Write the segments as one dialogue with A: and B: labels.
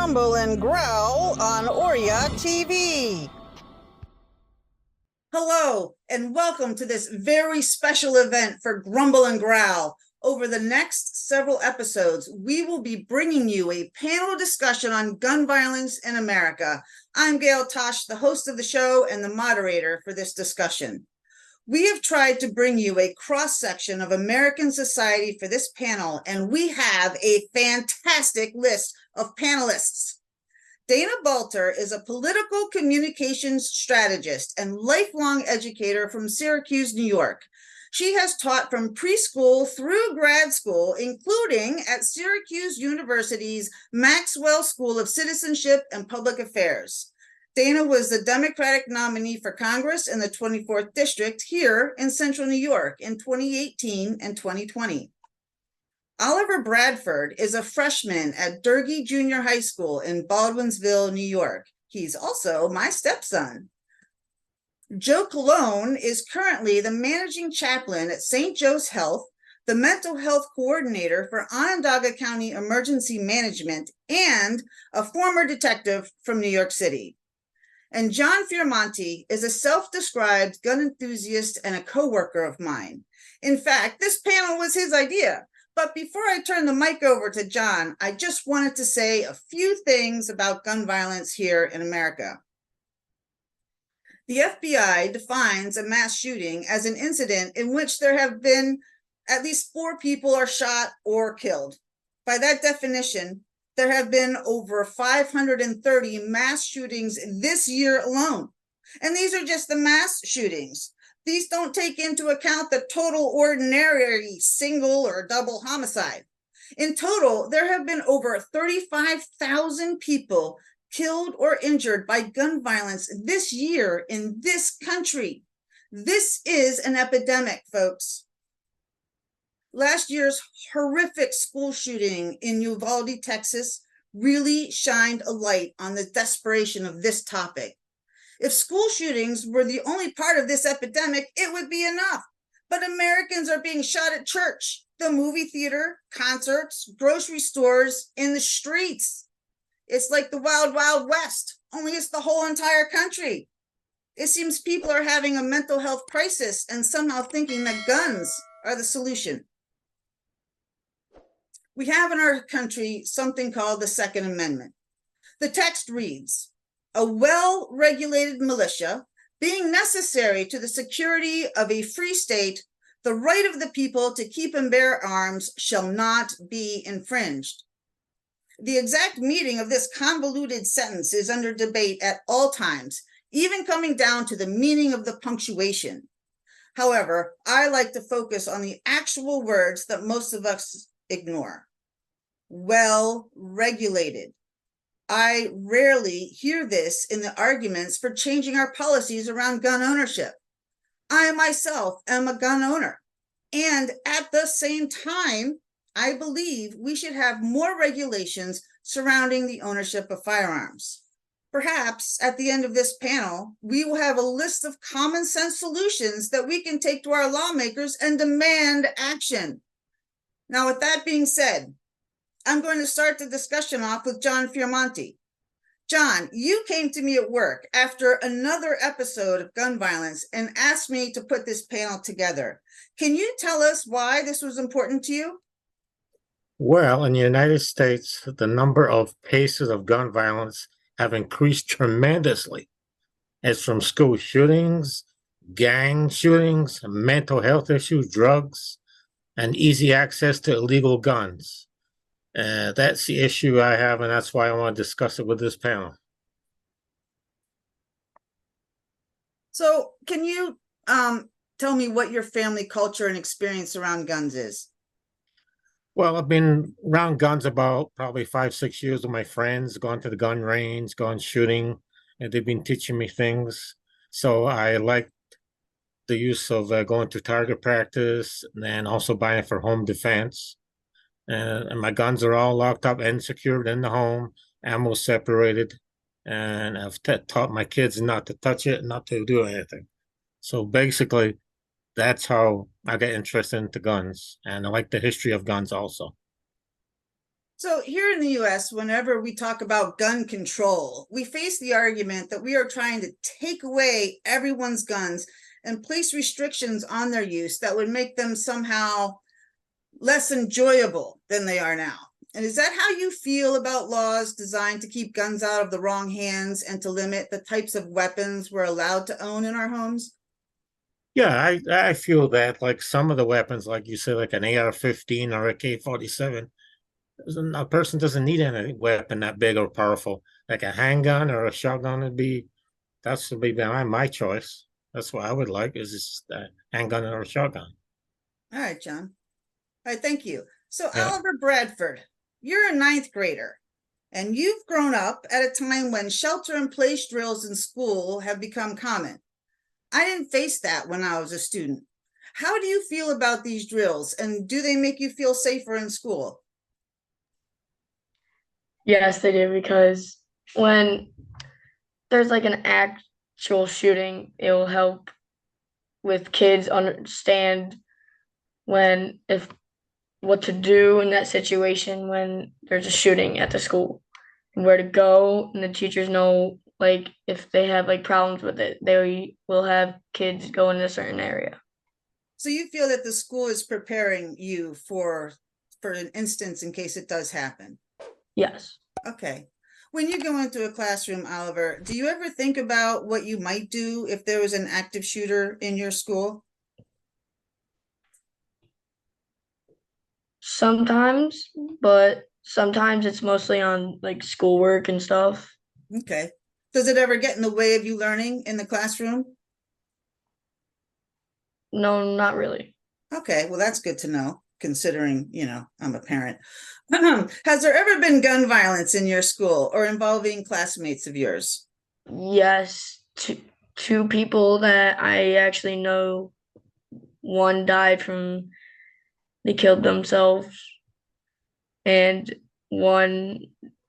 A: Grumble and Growl on Oria TV. Hello, and welcome to this very special event for Grumble and Growl. Over the next several episodes, we will be bringing you a panel discussion on gun violence in America. I'm Gail Tosh, the host of the show and the moderator for this discussion. We have tried to bring you a cross-section of American society for this panel, and we have a fantastic list of panelists. Dana Balter is a political communications strategist and lifelong educator from Syracuse, New York. She has taught from preschool through grad school, including at Syracuse University's Maxwell School of Citizenship and Public Affairs. Dana was the Democratic nominee for Congress in the 24th District here in Central New York in 2018 and 2020. Oliver Bradford is a freshman at Durgee Junior High School in Baldwinsville, New York. He's also my stepson. Joe Colon is currently the managing chaplain at St. Joe's Health, the mental health coordinator for Onondaga County Emergency Management, and a former detective from New York City. And John Fioramonti is a self-described gun enthusiast and a coworker of mine. In fact, this panel was his idea. But before I turn the mic over to John, I just wanted to say a few things about gun violence here in America. The FBI defines a mass shooting as an incident in which there have been at least 4 people are shot or killed. By that definition, there have been over 530 mass shootings this year alone. And these are just the mass shootings. These don't take into account the total ordinary single or double homicide. In total, there have been over 35,000 people killed or injured by gun violence this year in this country. This is an epidemic, folks. Last year's horrific school shooting in Uvalde, Texas, really shined a light on the desperation of this topic. If school shootings were the only part of this epidemic, it would be enough. But Americans are being shot at church, the movie theater, concerts, grocery stores, in the streets. It's like the Wild Wild West, only it's the whole entire country. It seems people are having a mental health crisis and somehow thinking that guns are the solution. We have in our country something called the Second Amendment. The text reads, "A well-regulated militia, being necessary to the security of a free state, the right of the people to keep and bear arms shall not be infringed." The exact meaning of this convoluted sentence is under debate at all times, even coming down to the meaning of the punctuation. However, I like to focus on the actual words that most of us ignore. Well-regulated. I rarely hear this in the arguments for changing our policies around gun ownership. I myself am a gun owner, and at the same time, I believe we should have more regulations surrounding the ownership of firearms. Perhaps at the end of this panel, we will have a list of common sense solutions that we can take to our lawmakers and demand action. Now, with that being said, I'm going to start the discussion off with John Fioramonti. John, you came to me at work after another episode of gun violence and asked me to put this panel together. Can you tell us why this was important to you?
B: Well, in the United States, the number of cases of gun violence have increased tremendously. It's from school shootings, gang shootings, mental health issues, drugs, and easy access to illegal guns. That's the issue I have, and that's why I want to discuss it with this panel.
A: So can you tell me what your family culture and experience around guns is?
B: Well, I've been around guns about probably 5-6 years with my friends, gone to the gun range, gone shooting, and they've been teaching me things. So I like the use of going to target practice and then also buying for home defense. And my guns are all locked up and secured in the home, ammo separated, and I've taught my kids not to touch it, not to do anything. So basically, that's how I got interested into guns, and I like the history of guns also.
A: So here in the US, whenever we talk about gun control, we face the argument that we are trying to take away everyone's guns and place restrictions on their use that would make them somehow less enjoyable than they are now. And is that how you feel about laws designed to keep guns out of the wrong hands and to limit the types of weapons we're allowed to own in our homes?
B: Yeah, I feel that like some of the weapons, like you said, like an AR-15 or a K-47, a person doesn't need any weapon that big or powerful. Like a handgun or a shotgun would be behind my choice. That's what I would like is just a handgun or a shotgun.
A: All right, John. All right, thank you. So
B: Yeah.
A: Oliver Bradford, you're a ninth grader, and you've grown up at a time when shelter-in-place drills in school have become common. I didn't face that when I was a student. How do you feel about these drills, and do they make you feel safer in school?
C: Yes, they do because when there's like an actual shooting, it will help with kids understand when if what to do in that situation when there's a shooting at the school and where to go, and the teachers know like if they have like problems with it, they will have kids go in a certain area.
A: So you feel that the school is preparing you for an instance in case it does happen?
C: Yes.
A: Okay. When you go into a classroom, Oliver, do you ever think about what you might do if there was an active shooter in your school?
C: Sometimes, but sometimes it's mostly on like schoolwork and stuff.
A: Okay. Does it ever get in the way of you learning in the classroom?
C: No, not really.
A: Okay, well, that's good to know, considering, I'm a parent. Has there ever been gun violence in your school or involving classmates of yours?
C: Yes, two people that I actually know, one died from they killed themselves, and one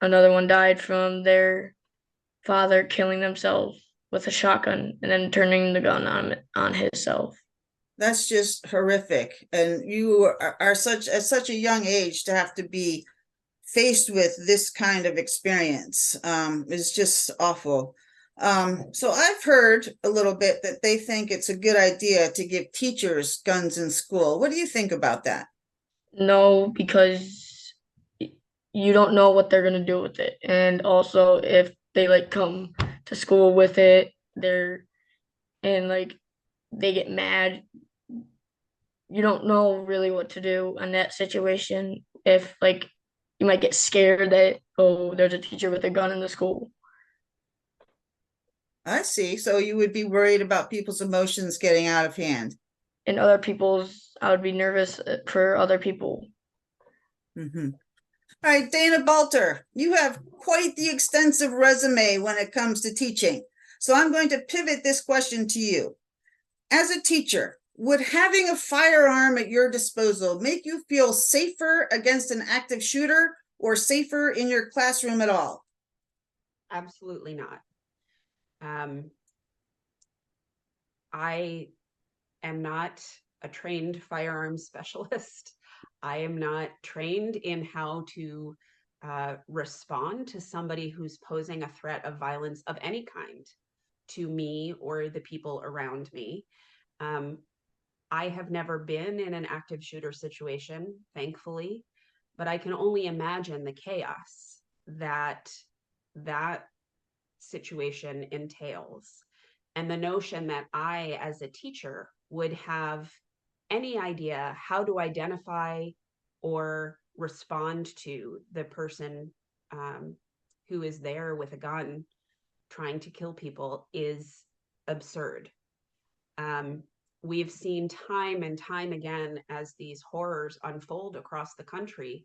C: another one died from their father killing themselves with a shotgun and then turning the gun on himself.
A: That's just horrific. And you are such at such a young age to have to be faced with this kind of experience is just awful. So I've heard a little bit that they think it's a good idea to give teachers guns in school. What do you think about that?
C: No, because you don't know what they're gonna do with it, and also if they like come to school with it, they're and like they get mad, you don't know really what to do in that situation. If like you might get scared that, oh, there's a teacher with a gun in the school.
A: I see. So you would be worried about people's emotions getting out of hand.
C: And other people's, I would be nervous for other people.
A: Mm-hmm. All right, Dana Balter, you have quite the extensive resume when it comes to teaching. So I'm going to pivot this question to you. As a teacher, would having a firearm at your disposal make you feel safer against an active shooter or safer in your classroom at all?
D: Absolutely not. I am not a trained firearms specialist. I am not trained in how to respond to somebody who's posing a threat of violence of any kind to me or the people around me. I have never been in an active shooter situation, thankfully, but I can only imagine the chaos that that situation entails. And the notion that I, as a teacher, would have any idea how to identify or respond to the person who is there with a gun trying to kill people is absurd. We've seen time and time again as these horrors unfold across the country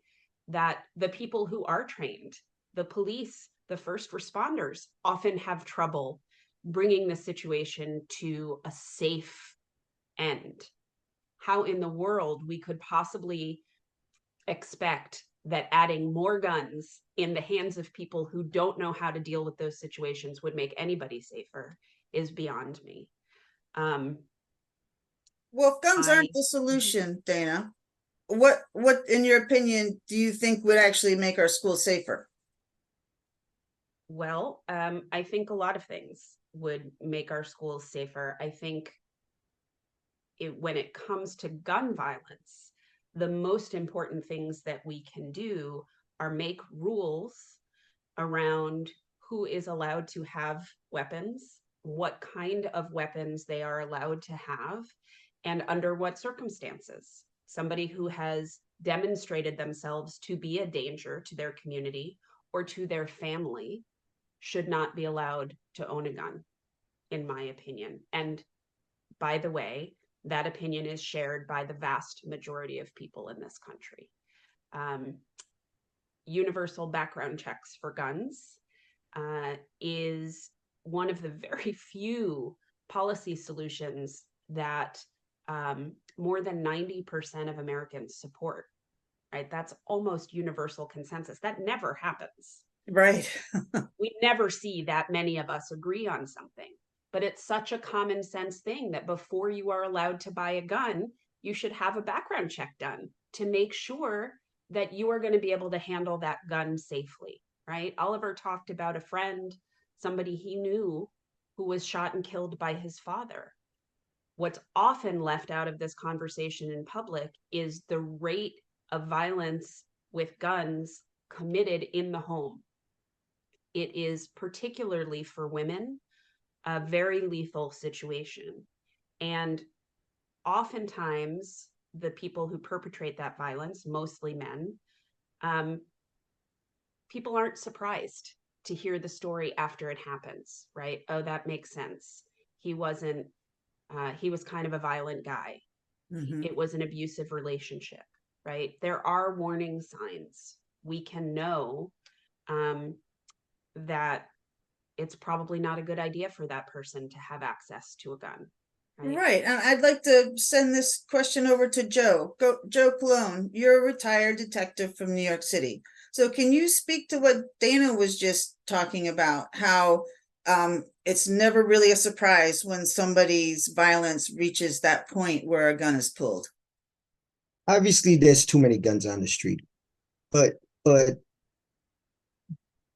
D: that the people who are trained, the police, the first responders, often have trouble bringing the situation to a safe end. How in the world we could possibly expect that adding more guns in the hands of people who don't know how to deal with those situations would make anybody safer is beyond me.
A: Well, if guns aren't the solution, Dana, what, in your opinion, do you think would actually make our schools safer?
D: Well, I think a lot of things would make our schools safer. I think when it comes to gun violence, the most important things that we can do are make rules around who is allowed to have weapons, what kind of weapons they are allowed to have, and under what circumstances. Somebody who has demonstrated themselves to be a danger to their community or to their family should not be allowed to own a gun, in my opinion. And by the way, that opinion is shared by the vast majority of people in this country. Universal background checks for guns is one of the very few policy solutions that more than 90% of Americans support, right? That's almost universal consensus. That never happens.
A: Right.
D: We never see that many of us agree on something, but it's such a common sense thing that before you are allowed to buy a gun, you should have a background check done to make sure that you are going to be able to handle that gun safely, right? Oliver talked about a friend, somebody he knew who was shot and killed by his father. What's often left out of this conversation in public is the rate of violence with guns committed in the home. It is particularly for women a very lethal situation. And oftentimes, the people who perpetrate that violence, mostly men, people aren't surprised to hear the story after it happens, right? Oh, that makes sense. He was kind of a violent guy.
A: Mhm.
D: It was an abusive relationship, right? There are warning signs. We can know that it's probably not a good idea for that person to have access to a gun.
A: Right. And I'd like to send this question over to Joe. Joe Colon, you're a retired detective from New York City. So can you speak to what Dana was just talking about, how it's never really a surprise when somebody's violence reaches that point where a gun is pulled?
E: Obviously, there's too many guns on the street, but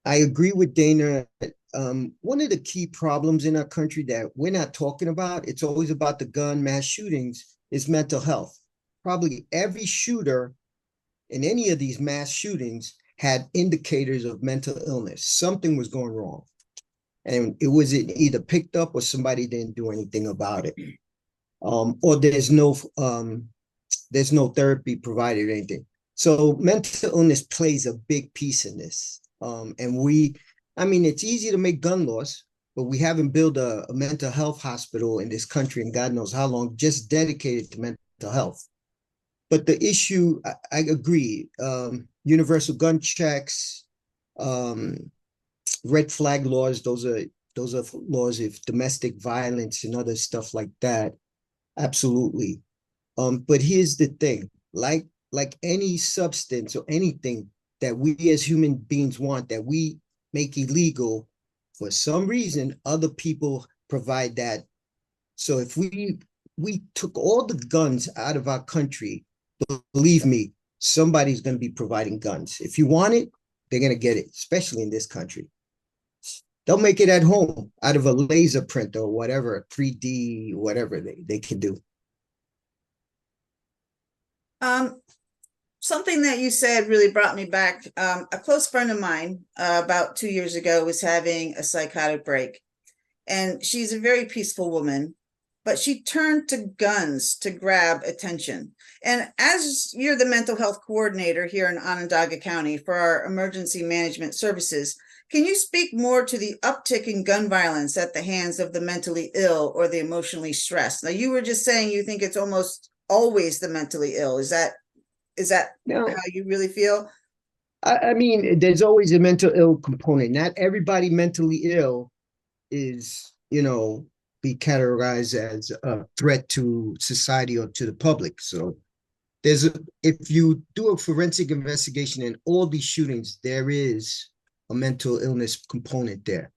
E: I agree with Dana. One of the key problems in our country that we're not talking about, it's always about the gun mass shootings, is mental health. Probably every shooter in any of these mass shootings had indicators of mental illness. Something was going wrong. And it was either picked up or somebody didn't do anything about it. Or there's no therapy provided or anything. So mental illness plays a big piece in this. And it's easy to make gun laws, but we haven't built a mental health hospital in this country in God knows how long, just dedicated to mental health. But the issue, I agree, universal gun checks, red flag laws, those are laws of domestic violence and other stuff like that. Absolutely. But here's the thing, like any substance or anything that we as human beings want, that we make illegal, for some reason, other people provide that. So if we took all the guns out of our country, believe me, somebody's going to be providing guns. If you want it, they're going to get it, especially in this country. They'll make it at home out of a laser printer or whatever, 3D, whatever they can do.
A: Something that you said really brought me back. A close friend of mine about 2 years ago was having a psychotic break, and she's a very peaceful woman, but she turned to guns to grab attention. And as you're the mental health coordinator here in Onondaga County for our emergency management services, can you speak more to the uptick in gun violence at the hands of the mentally ill or the emotionally stressed? Now, you were just saying you think it's almost always the mentally ill. Is that
E: No,
A: how you really feel?
E: There's always a mental ill component. Not everybody mentally ill is, be categorized as a threat to society or to the public. So if you do a forensic investigation in all these shootings, there is a mental illness component there.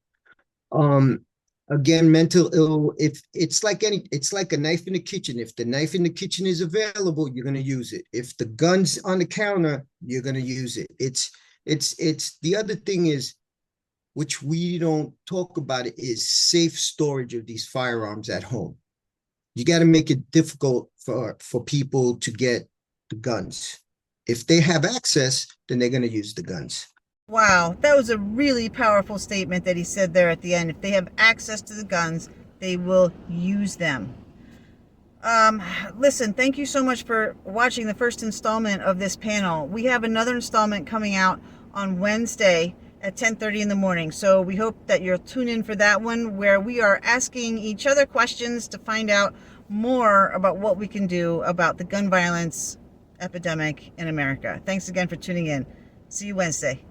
E: Again, mental ill, if it's like it's like a knife in the kitchen. If the knife in the kitchen is available, you're gonna use it. If the gun's on the counter, you're gonna use it. It's the other thing is, which we don't talk about, it is safe storage of these firearms at home. You got to make it difficult for people to get the guns. If they have access, then they're gonna use the guns.
A: Wow, that was a really powerful statement that he said there at the end. If they have access to the guns, they will use them. Listen, thank you so much for watching the first installment of this panel. We have another installment coming out on Wednesday at 10:30 in the morning. So we hope that you'll tune in for that one, where we are asking each other questions to find out more about what we can do about the gun violence epidemic in America. Thanks again for tuning in. See you Wednesday.